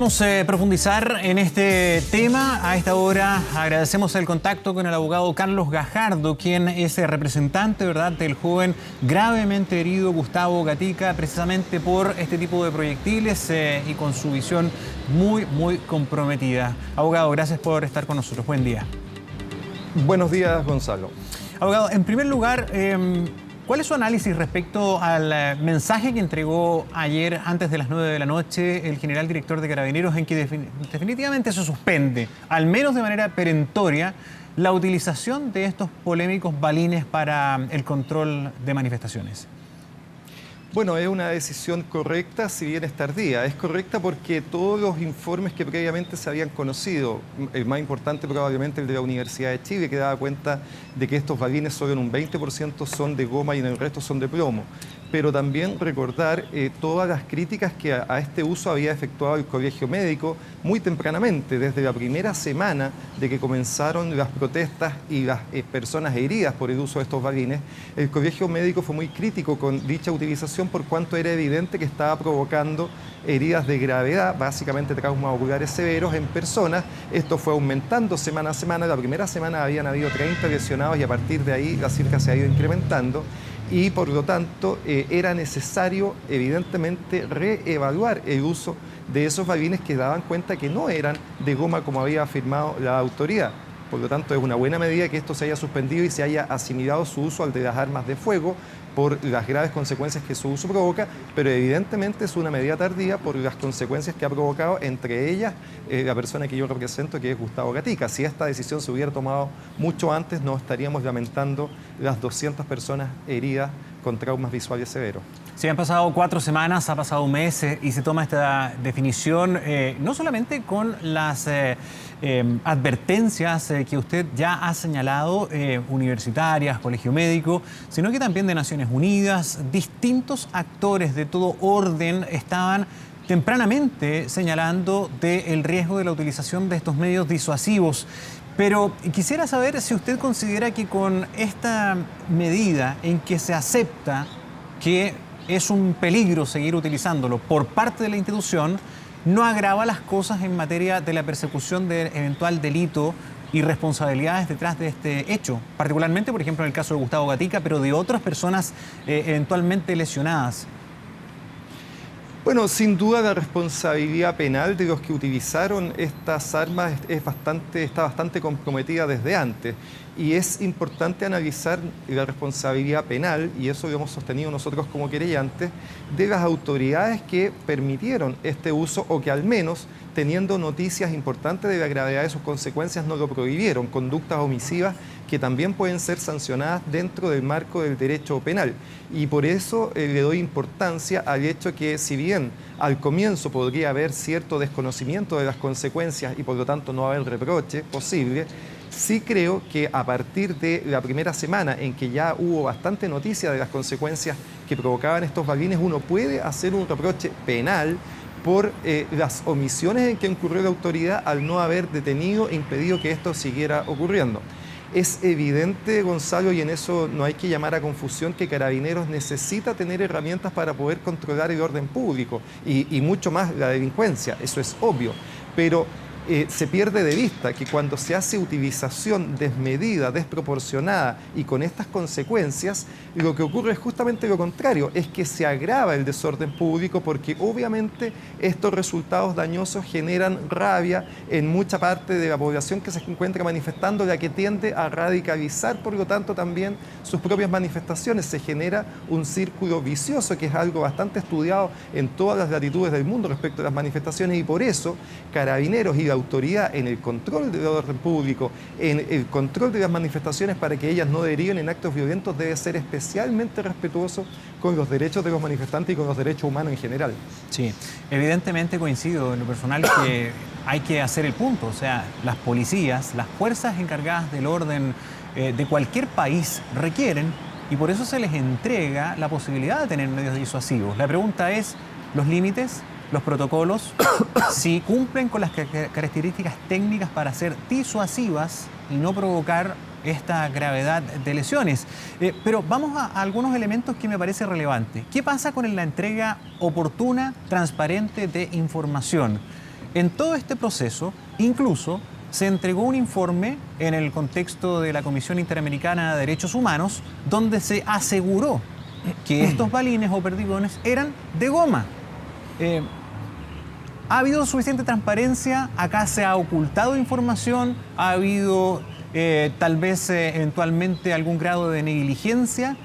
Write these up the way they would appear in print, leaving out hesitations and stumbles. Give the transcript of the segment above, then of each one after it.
Vamos a profundizar en este tema. A esta hora agradecemos el contacto con el abogado Carlos Gajardo, quien es el representante, ¿verdad?, del joven gravemente herido Gustavo Gatica, precisamente por este tipo de proyectiles y con su visión muy comprometida. Abogado, gracias por estar con nosotros. Buen día. Buenos días, Gonzalo. Abogado, en primer lugar, ¿cuál es su análisis respecto al mensaje que entregó ayer antes de las 9 de la noche el general director de Carabineros, en que definitivamente se suspende, al menos de manera perentoria, la utilización de estos polémicos balines para el control de manifestaciones? Bueno, es una decisión correcta, si bien es tardía. Es correcta porque todos los informes que previamente se habían conocido, el más importante probablemente el de la Universidad de Chile, que daba cuenta de que estos balines solo en un 20% son de goma y en el resto son de plomo. Pero también recordar todas las críticas que a este uso había efectuado el Colegio Médico muy tempranamente, desde la primera semana de que comenzaron las protestas y las personas heridas por el uso de estos balines. El Colegio Médico fue muy crítico con dicha utilización por cuanto era evidente que estaba provocando heridas de gravedad, básicamente traumas oculares severos en personas. Esto fue aumentando semana a semana. La primera semana habían habido 30 lesionados y a partir de ahí la cifra se ha ido incrementando. Y por lo tanto era necesario evidentemente reevaluar el uso de esos balines que daban cuenta que no eran de goma como había afirmado la autoridad. Por lo tanto es una buena medida que esto se haya suspendido y se haya asimilado su uso al de las armas de fuego por las graves consecuencias que su uso provoca, pero evidentemente es una medida tardía por las consecuencias que ha provocado, entre ellas la persona que yo represento, que es Gustavo Gatica. Si esta decisión se hubiera tomado mucho antes, no estaríamos lamentando las 200 personas heridas con traumas visuales severos. Sí, han pasado 4 semanas, ha pasado un mes y se toma esta definición no solamente con las advertencias que usted ya ha señalado, universitarias, Colegio Médico, sino que también de Naciones Unidas. Distintos actores de todo orden estaban tempranamente señalando del riesgo de la utilización de estos medios disuasivos. Pero quisiera saber si usted considera que con esta medida en que se acepta que es un peligro seguir utilizándolo por parte de la institución, no agrava las cosas en materia de la persecución de eventual delito y responsabilidades detrás de este hecho, particularmente, por ejemplo, en el caso de Gustavo Gatica, pero de otras personas eventualmente lesionadas. Bueno, sin duda la responsabilidad penal de los que utilizaron estas armas está bastante comprometida desde antes. Y es importante analizar la responsabilidad penal, y eso lo hemos sostenido nosotros como querellantes, de las autoridades que permitieron este uso o que al menos, teniendo noticias importantes de la gravedad de sus consecuencias, no lo prohibieron, conductas omisivas que también pueden ser sancionadas dentro del marco del derecho penal. Y por eso le doy importancia al hecho que, si bien al comienzo podría haber cierto desconocimiento de las consecuencias y por lo tanto no haber reproche posible, sí creo que a partir de la primera semana en que ya hubo bastante noticia de las consecuencias que provocaban estos balines, uno puede hacer un reproche penal por las omisiones en que incurrió la autoridad al no haber detenido e impedido que esto siguiera ocurriendo. Es evidente, Gonzalo, y en eso no hay que llamar a confusión, que Carabineros necesita tener herramientas para poder controlar el orden público y mucho más la delincuencia, eso es obvio, pero se pierde de vista que cuando se hace utilización desmedida, desproporcionada y con estas consecuencias, lo que ocurre es justamente lo contrario, es que se agrava el desorden público porque obviamente estos resultados dañosos generan rabia en mucha parte de la población que se encuentra manifestando, la que tiende a radicalizar, por lo tanto, también sus propias manifestaciones. Se genera un círculo vicioso que es algo bastante estudiado en todas las latitudes del mundo respecto a las manifestaciones, y por eso Carabineros y la autoridad en el control del orden público, en el control de las manifestaciones para que ellas no deriven en actos violentos, debe ser especialmente respetuoso con los derechos de los manifestantes y con los derechos humanos en general. Sí, evidentemente coincido en lo personal que hay que hacer el punto. O sea, las policías, las fuerzas encargadas del orden de cualquier país requieren, y por eso se les entrega la posibilidad de tener medios disuasivos. La pregunta es, ¿los límites, los protocolos, si cumplen con las características técnicas para ser disuasivas y no provocar esta gravedad de lesiones? Pero vamos a algunos elementos que me parece relevante. ¿Qué pasa con la entrega oportuna, transparente de información? En todo este proceso, incluso se entregó un informe en el contexto de la Comisión Interamericana de Derechos Humanos, donde se aseguró que estos balines o perdigones eran de goma. ¿Ha habido suficiente transparencia? ¿Acá se ha ocultado información? ¿Ha habido tal vez eventualmente algún grado de negligencia?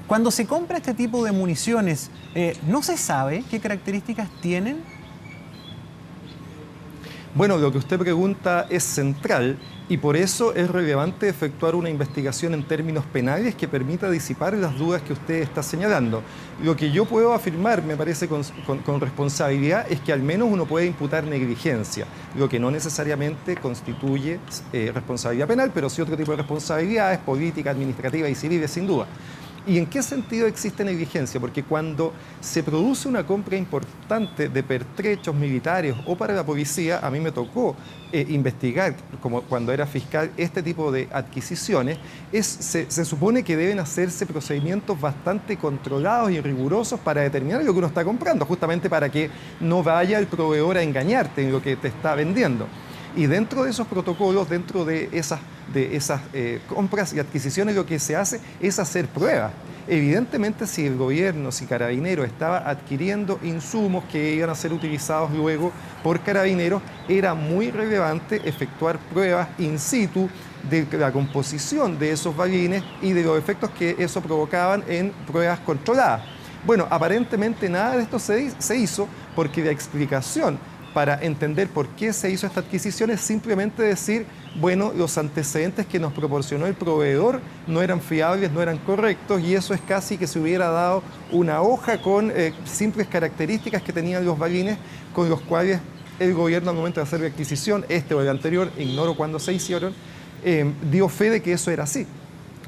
Cuando se compra este tipo de municiones, ¿no se sabe qué características tienen? Bueno, lo que usted pregunta es central y por eso es relevante efectuar una investigación en términos penales que permita disipar las dudas que usted está señalando. Lo que yo puedo afirmar, me parece con responsabilidad, es que al menos uno puede imputar negligencia, lo que no necesariamente constituye responsabilidad penal, pero sí otro tipo de responsabilidades políticas, administrativas y civiles, sin duda. ¿Y en qué sentido existe negligencia? Porque cuando se produce una compra importante de pertrechos militares o para la policía, a mí me tocó investigar, como cuando era fiscal, este tipo de adquisiciones, se supone que deben hacerse procedimientos bastante controlados y rigurosos para determinar lo que uno está comprando, justamente para que no vaya el proveedor a engañarte en lo que te está vendiendo. Y dentro de esos protocolos, dentro de esas compras y adquisiciones, lo que se hace es hacer pruebas. Evidentemente, si el gobierno, si Carabineros estaba adquiriendo insumos que iban a ser utilizados luego por Carabineros, era muy relevante efectuar pruebas in situ de la composición de esos balines y de los efectos que eso provocaban en pruebas controladas. Bueno, aparentemente nada de esto se hizo porque la explicación para entender por qué se hizo esta adquisición es simplemente decir, bueno, los antecedentes que nos proporcionó el proveedor no eran fiables, no eran correctos, y eso es casi que se hubiera dado una hoja con simples características que tenían los balines con los cuales el gobierno al momento de hacer la adquisición, este o el anterior, ignoro cuándo se hicieron, dio fe de que eso era así.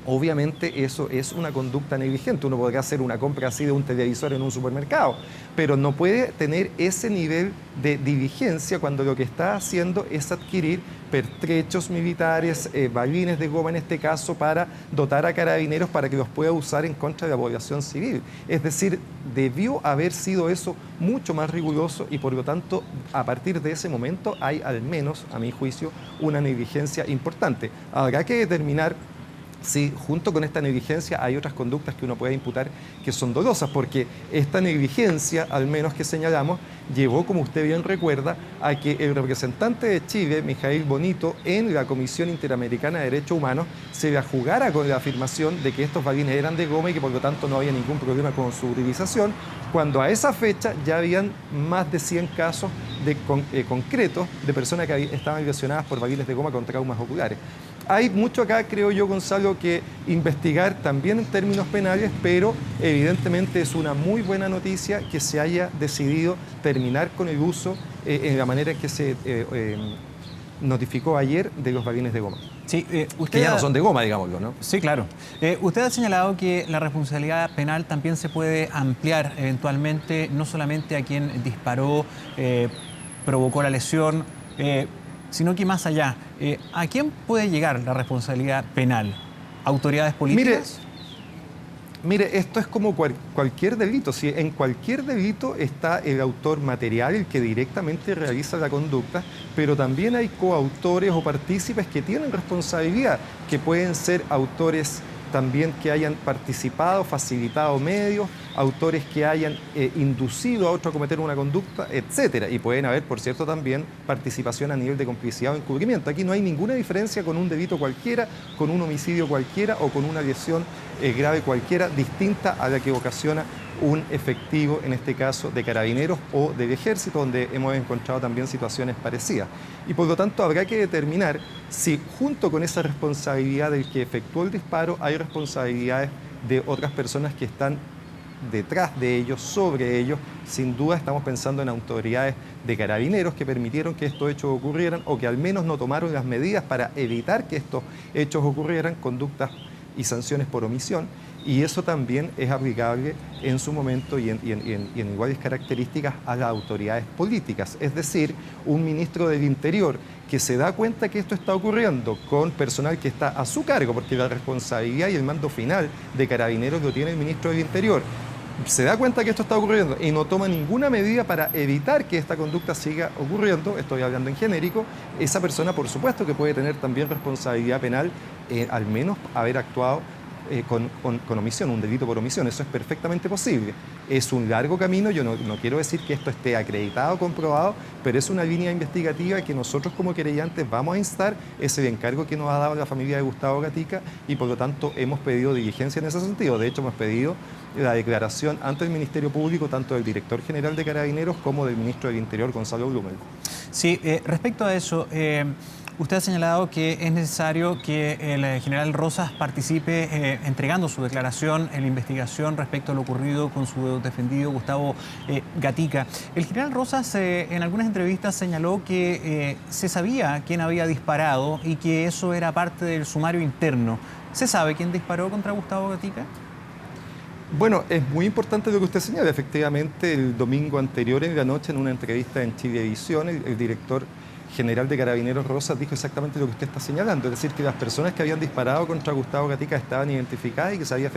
Obviamente eso es una conducta negligente. Uno podría hacer una compra así de un televisor en un supermercado, pero no puede tener ese nivel de diligencia cuando lo que está haciendo es adquirir pertrechos militares, balines de goma en este caso, para dotar a Carabineros para que los pueda usar en contra de la población civil. Es decir, debió haber sido eso mucho más riguroso y por lo tanto a partir de ese momento hay al menos, a mi juicio, una negligencia importante. Habrá que determinar si junto con esta negligencia hay otras conductas que uno puede imputar que son dolosas, porque esta negligencia, al menos que señalamos, llevó, como usted bien recuerda, a que el representante de Chile, Mijail Bonito, en la Comisión Interamericana de Derechos Humanos, se la jugara con la afirmación de que estos balines eran de goma y que por lo tanto no había ningún problema con su utilización, cuando a esa fecha ya habían más de 100 casos concretos de personas que estaban lesionadas por balines de goma con traumas oculares. Hay mucho acá, creo yo, Gonzalo, que investigar también en términos penales, pero evidentemente es una muy buena noticia que se haya decidido terminar con el uso en la manera en que se notificó ayer de los balines de goma. Sí, que ya no son de goma, digámoslo, ¿no? Sí, claro. Usted ha señalado que la responsabilidad penal también se puede ampliar eventualmente, no solamente a quien disparó, provocó la lesión, sino que más allá. ¿A quién puede llegar la responsabilidad penal? ¿Autoridades políticas? Mire, esto es como cualquier delito. Si en cualquier delito está el autor material, el que directamente realiza la conducta, pero también hay coautores o partícipes que tienen responsabilidad, que pueden ser autores también que hayan participado, facilitado medios, autores que hayan inducido a otro a cometer una conducta, etcétera. Y pueden haber, por cierto, también participación a nivel de complicidad o encubrimiento. Aquí no hay ninguna diferencia con un delito cualquiera, con un homicidio cualquiera o con una lesión grave cualquiera, distinta a la que ocasiona un efectivo, en este caso de Carabineros o del Ejército, donde hemos encontrado también situaciones parecidas. Y por lo tanto habrá que determinar si junto con esa responsabilidad del que efectuó el disparo hay responsabilidades de otras personas que están detrás de ellos, sobre ellos. Sin duda estamos pensando en autoridades de Carabineros que permitieron que estos hechos ocurrieran o que al menos no tomaron las medidas para evitar que estos hechos ocurrieran, conductas y sanciones por omisión. Y eso también es aplicable en su momento y en iguales características a las autoridades políticas. Es decir, un ministro del Interior que se da cuenta que esto está ocurriendo con personal que está a su cargo, porque la responsabilidad y el mando final de Carabineros lo tiene el ministro del Interior, se da cuenta que esto está ocurriendo y no toma ninguna medida para evitar que esta conducta siga ocurriendo, estoy hablando en genérico, esa persona por supuesto que puede tener también responsabilidad penal, al menos haber actuado con omisión, un delito por omisión. Eso es perfectamente posible. Es un largo camino, yo no quiero decir que esto esté acreditado, comprobado, pero es una línea investigativa que nosotros como querellantes vamos a instar, es el encargo que nos ha dado la familia de Gustavo Gatica y por lo tanto hemos pedido diligencia en ese sentido. De hecho, hemos pedido la declaración ante el Ministerio Público, tanto del director general de Carabineros como del ministro del Interior, Gonzalo Blumel. Sí, respecto a eso, usted ha señalado que es necesario que el general Rosas participe entregando su declaración en la investigación respecto a lo ocurrido con su defendido Gustavo Gatica. El general Rosas en algunas entrevistas señaló que se sabía quién había disparado y que eso era parte del sumario interno. ¿Se sabe quién disparó contra Gustavo Gatica? Bueno, es muy importante lo que usted señala. Efectivamente, el domingo anterior en la noche, en una entrevista en Chilevisión, el director general de Carabineros Rosas dijo exactamente lo que usted está señalando, es decir, que las personas que habían disparado contra Gustavo Gatica estaban identificadas y que se había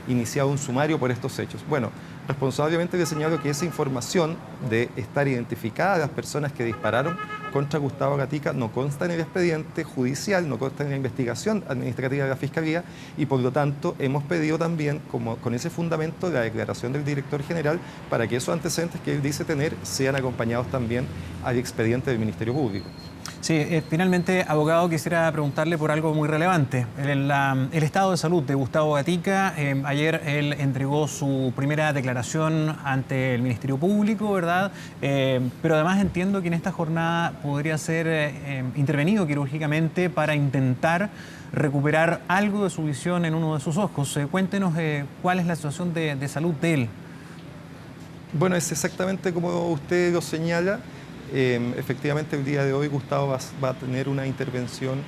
iniciado un sumario por estos hechos. Bueno, responsablemente le señalo que esa información de estar identificadas las personas que dispararon contra Gustavo Gatica no consta en el expediente judicial, no consta en la investigación administrativa de la Fiscalía y por lo tanto hemos pedido también, como con ese fundamento, la declaración del director general para que esos antecedentes que él dice tener sean acompañados también al expediente del Ministerio Público. Sí, finalmente, abogado, quisiera preguntarle por algo muy relevante. El estado de salud de Gustavo Gatica, ayer él entregó su primera declaración ante el Ministerio Público, ¿verdad? Pero además entiendo que en esta jornada podría ser intervenido quirúrgicamente para intentar recuperar algo de su visión en uno de sus ojos. Cuéntenos cuál es la situación de salud de él. Bueno, es exactamente como usted lo señala. Efectivamente, el día de hoy Gustavo va a tener una intervención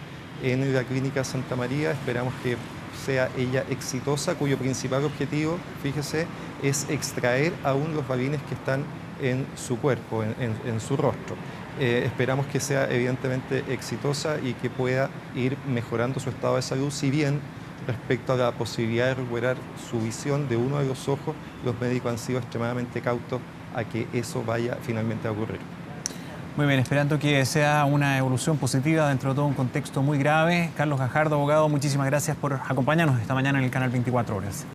en la Clínica Santa María. Esperamos que sea ella exitosa, cuyo principal objetivo, fíjese, es extraer aún los balines que están en su cuerpo, en su rostro. Esperamos que sea evidentemente exitosa y que pueda ir mejorando su estado de salud, si bien respecto a la posibilidad de recuperar su visión de uno de los ojos, los médicos han sido extremadamente cautos a que eso vaya finalmente a ocurrir. Muy bien, esperando que sea una evolución positiva dentro de todo un contexto muy grave. Carlos Gajardo, abogado, muchísimas gracias por acompañarnos esta mañana en el canal 24 Horas.